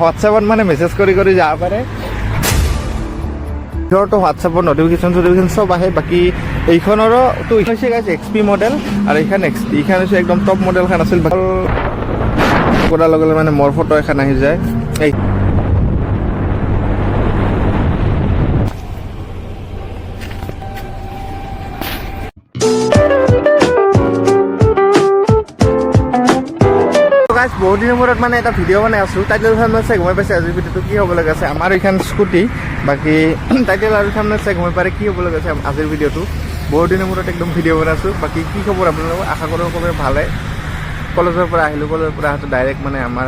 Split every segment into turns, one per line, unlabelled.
হোৱাটছএপত মানে মেছেজ কৰি যাব পাৰে সিহঁতো হোৱাটছএপৰ নটিফিকেশ্যন চব আহে বাকী এইখনৰো তো হৈছে গাইজ XP মডেল আৰু এইখন XT এইখন হৈছে একদম টপ মডেলখন আছিল কৰাৰ লগে লগে মানে মোৰ ফটো এখন আহি যায় এই বহুত দিনৰ মূৰত মানে এটা ভিডিঅ' বনাই আছোঁ টাইটেলখন মই চাই গমে পাইছে আজিৰ ভিডিঅ'টো কি হ'ব লগা আছে আমাৰ এইখন স্কুটি বাকী টাইটেল আৰু সামনে চাই গমে পাৰে কি হ'ব লগা আছে আজিৰ ভিডিঅ'টো বহুত দিনৰ মূৰত একদম ভিডিঅ' বনাইছোঁ বাকী কি খবৰ আপোনালোকৰ আশা কৰোঁ খবৰ ভালে কলেজৰ পৰা আহিলোঁ কলেজৰ পৰা আহোঁতে ডাইৰেক্ট মানে আমাৰ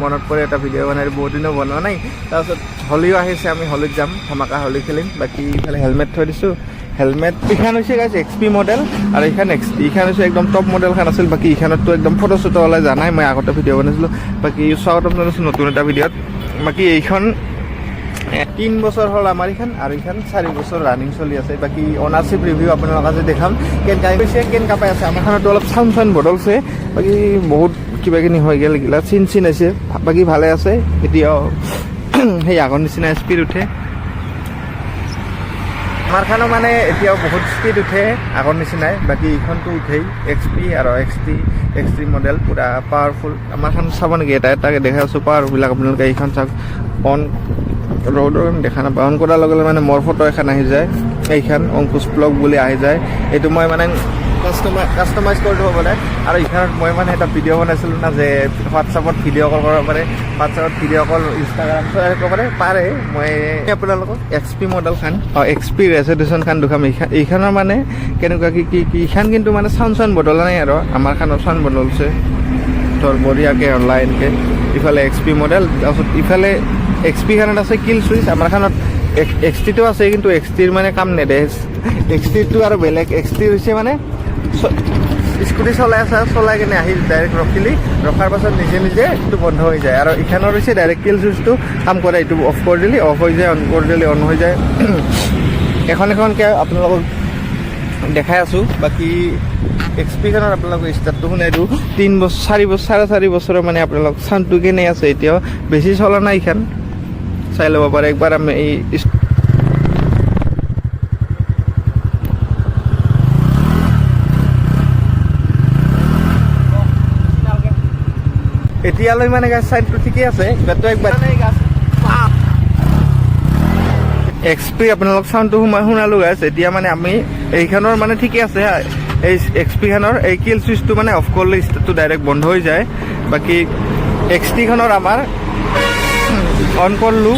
মনত পৰে এটা ভিডিঅ' বনাই বহুত দিনো বনোৱা নাই তাৰপিছত হোলীও আহিছে আমি হোলীত যাম ধমাকা হোলী খেলিম বাকী ইফালে হেলমেট থৈ দিছোঁ হেলমেট এইখন হৈছে গাইজ XP মডেল আৰু এইখন XT এইখন হৈছে একদম টপ মডেলখন আছিল বাকী এইখনতো একদম ফটো চটো ওলাই জানাই মই আগতে ভিডিঅ' বনাইছিলোঁ বাকী স্বাগতম জনাইছোঁ নতুন এটা ভিডিঅ'ত বাকী এইখন 3 বছৰ হ'ল আমাৰ এইখন আৰু এইখন 4 বছৰ ৰানিং চলি আছে বাকী অনাৰশ্বিপ ৰিভিউ আপোনালোক আজি দেখাম কেনেকা হৈছে কেনেকা পাই আছে আমাৰখনতো অলপ চাউণ্ড বদলছে বাকী বহুত কিবা কিনি হৈ গ'ল গিলা চিন আছে বাকী ভালে আছে এতিয়াও সেই আগৰ নিচিনা স্পীড উঠে আমাৰখনো মানে এতিয়াও বহুত স্পীড উঠে আগৰ নিচিনাই বাকী এইখনটো উঠেই XP আৰু XT মডেল পূৰা পাৱাৰফুল আমাৰখন চাব নেকি এটাকে দেখাই আছোঁ পাৱাৰবিলাক আপোনালোকে এইখন চাওক অন ৰ'ডৰ দেখা নাপাওঁ অন কৰাৰ লগে লগে মানে মোৰ ফটো এখন আহি যায় এইখন অংকুশ ব্লগ বুলি আহি যায় এইটো মই মানে কাষ্টমাইজ কৰি দিব পাৰে আৰু এইখনত মই মানে এটা ভিডিঅ' বনাইছিলোঁ না যে হোৱাটছআপত ভিডিঅ' কল কৰিব পাৰে হোৱাটছআপত ভিডিঅ' কল ইনষ্টাগ্ৰাম কৰিব পাৰে মই আপোনালোকক XP মডেলখন XP ৰেজলিউশ্যনখন দেখাম এইখনৰ মানে কেনেকুৱা কি এইখন কিন্তু মানে চাউণ্ড বদলা নাই আৰু আমাৰখনৰ চাউণ্ড বদলছে ধৰ বঢ়িয়াকৈ অনলাইনকৈ ইফালে XP মডেল তাৰপিছত ইফালে XPখনত আছে কিল চুইচ আমাৰখনত XTটো আছে কিন্তু XTৰ মানে কাম নেদে XTটো আৰু বেলেগ XT হৈছে মানে স্কুটি চলাই কিনে আহি ডাইৰেক্ট ৰখাৰ পাছত নিজে এইটো বন্ধ হৈ যায় আৰু এইখনৰ হৈছে ডাইৰেক্ট কিল চুইচটো কাম কৰে এইটো অফ কৰি দিলে অফ হৈ যায় অন কৰি দিলে অন হৈ যায় এখনকৈ আপোনালোকক দেখাই আছোঁ বাকী XPখনত আপোনালোকক ষ্টাৰ্টটো শুনাই দিওঁ 3 বছৰ 4 বছৰ 4.5 বছৰৰ মানে আপোনালোক চাউণ্ডটো কেনে আছে এতিয়াও বেছি চলা নাই এইখন চাই ল'ব পাৰে একবাৰ আমি এই এতিয়ালৈ মানে গাছ চাইডটো ঠিকেই আছে বাটটো একবাৰ XP আপোনালোক চাউণ্ডটো শুনালোঁ গাছ এতিয়া মানে আমি এইখনৰ মানে ঠিকে আছে এই XPখনৰ এই কিল চুইচটো মানে অফ কৰিলে ষ্টাৰ্টটো ডাইৰেক্ট বন্ধ হৈ যায় বাকী XTখনৰ আমাৰ অন কৰিলোঁ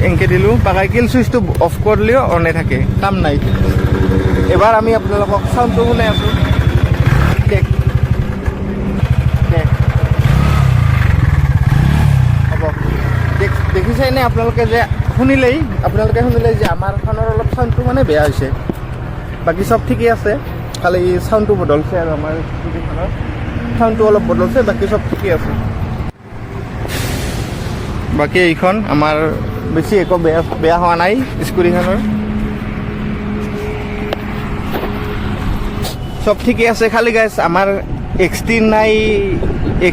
এনেকৈ দিলোঁ বাকী কিল চুইচটো অফ কৰিলেও অনে থাকে কাম নাই এবাৰ আমি আপোনালোকক চাউণ্ডটো শুনাই আছোঁ দেখিছেই নে আপোনালোকে শুনিলেই যে আমাৰখনৰ অলপ চাউণ্ডটো মানে বেয়া হৈছে বাকী চব ঠিকেই আছে খালি চাউণ্ডটো বদলছে আৰু আমাৰ স্কুটিখনৰ চাউণ্ডটো অলপ বদলছে বাকী চব ঠিকেই আছে বাকী এইখন আমাৰ বেছি একো বেয়া হোৱা নাই স্কুটিখনৰ চব ঠিকেই আছে খালি গাইছ আমাৰ XTৰ নাই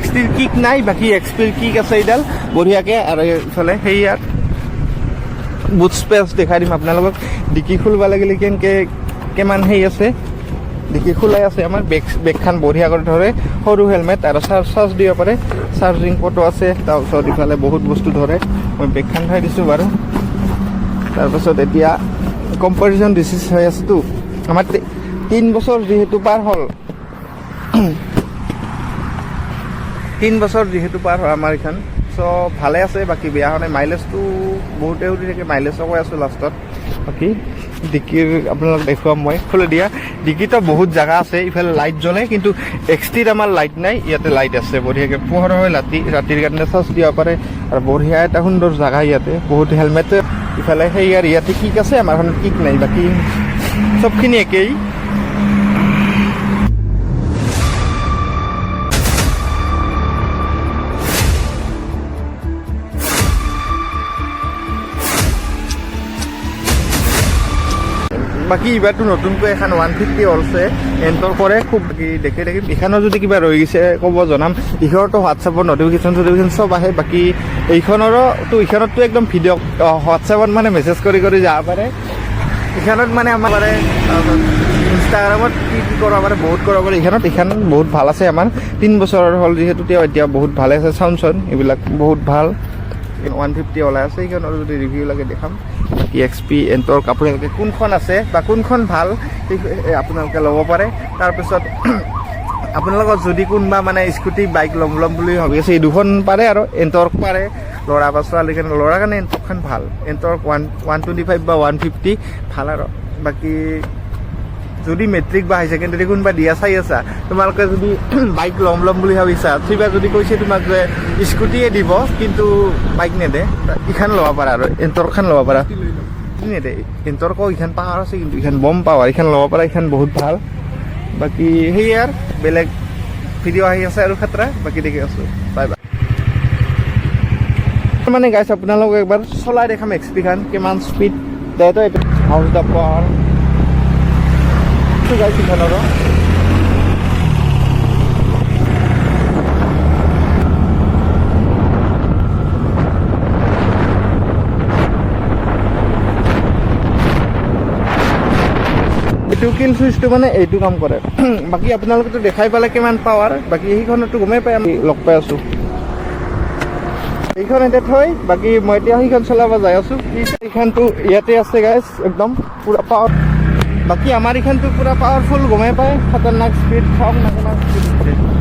XTৰ কিক নাই বাকী XPৰ কিক আছে এইডাল বঢ়িয়াকৈ আৰু এইফালে সেইয়াত বুট স্পেচ দেখাই দিম আপোনালোকক ডিকি খুলিব লাগিলে কিমান সেই আছে ডিকি খোলাই আছে আমাৰ বেগখন বঢ়িয়া কৰি ধৰে সৰু হেলমেট আৰু চাৰ্জ দিব পাৰে চাৰ্জিং পৰ্টো আছে তাৰপিছত ইফালে বহুত বস্তু ধৰে মই বেগখন থৈ দিছোঁ বাৰু তাৰপাছত এতিয়া কম্পেৰিজন ডিচিজ হৈ আছেতো আমাৰ 3 বছৰ যিহেতু পাৰ হ'ল 3 বছৰ যিহেতু পাৰ হয় আমাৰ এইখন চ' ভালে আছে বাকী বেয়া হোৱা নাই মাইলেজটো বহুতে উঠি থাকে মাইলেজো কৈ আছোঁ লাষ্টত বাকী ডিকিৰ আপোনালোক দেখুৱাম মই খুলি দিয়া ডিকিতো বহুত জেগা আছে ইফালে লাইট জ্বলে কিন্তু XTত আমাৰ লাইট নাই ইয়াতে লাইট আছে বঢ়িয়াকৈ পোহৰ হয় ৰাতিৰ কাৰণে চাৰ্জ দিব পাৰে আৰু বঢ়িয়া এটা সুন্দৰ জেগা ইয়াতে বহুত হেলমেট ইফালে সেই আৰু ইয়াতে কিক আছে আমাৰখনত কিক নাই বাকী চবখিনি একেই বাকী এইবাৰতো নতুনকৈ এখন 150 ওলছে এণ্টৰ কৰে খুব বাকী দেখি থাকিম এইখনৰ যদি কিবা ৰৈ গৈছে ক'ব জনাম ইখনতো হোৱাটছআপত নটিফিকেশ্যন চব আহে বাকী এইখনতো এইখনততো একদম ভিডিঅ' হোৱাটছআপত মানে মেছেজ কৰি যাব পাৰে এইখনত মানে আমাৰ পাৰে ইনষ্টাগ্ৰামত কি কৰিব পাৰে বহুত কৰিব পাৰে এইখন বহুত ভাল আছে আমাৰ 3 বছৰৰ হ'ল যিহেতু এতিয়া বহুত ভালে আছে চাউণ্ড এইবিলাক বহুত ভাল 150 ওলাই আছে এইখনৰ যদি ৰিভিউ লাগে দেখাম বাকী এক্সপি এণ্টৰ আপোনালোকে কোনখন আছে বা কোনখন ভাল আপোনালোকে ল'ব পাৰে তাৰপিছত আপোনালোকৰ যদি কোনোবা মানে স্কুটি বাইক ল'ম বুলি ভাবি আছে এই দুখন পাৰে আৰু এণ্টৰ পাৰে ল'ৰা বা ছোৱালীৰ কাৰণে ল'ৰাৰ কাৰণে এণ্টৰখন ভাল এণ্টৰ 125 বা 150 ভাল আৰু বাকী যদি মেট্ৰিক বা হাই ছেকেণ্ডেৰী কোনোবা দিয়া চাই আছা তোমালোকে যদি বাইক ল'ম বুলি ভাবিছা কিবা যদি কৈছে তোমাক যে স্কুটিয়ে দিব কিন্তু বাইক নেদে ইখন ল'ব পাৰা আৰু এণ্টৰখন ল'ব পাৰা নেদে এণ্টৰকো ইখন পাৱাৰ আছে কিন্তু ইখন বম পাৱাৰ ইখন ল'ব পাৰা ইখন বহুত ভাল বাকী সেয়ে আৰু বেলেগ ভিডিঅ' আহি আছে আৰু খাতৰা বাকী দেখি আছোঁ বাই বাই মানে গাইছ আপোনালোকক একবাৰ চলাই দেখাম এক্সপিখন কিমান স্পীড দেতো এইটো হাউচ দ্য পাৱাৰ গাইছ ইখনৰো এইটো কিল চুইচটো মানে এইটো কাম কৰে বাকী আপোনালোকেতো দেখাই পালে কিমান পাৱাৰ বাকী সেইখনতো গমেই পাই আমি লগ পাই আছোঁ এইখন এতিয়া থৈ বাকী মই এতিয়া সেইখন চলাব যাই আছোঁ এইখনটো ইয়াতে আছে গাইছ একদম পুৰা পাৱাৰ বাকী আমাৰ এইখনটো পুৰা পাৱাৰফুল গমেই পায় খাতাৰনাক স্পীড চাওক নাজানা স্পীড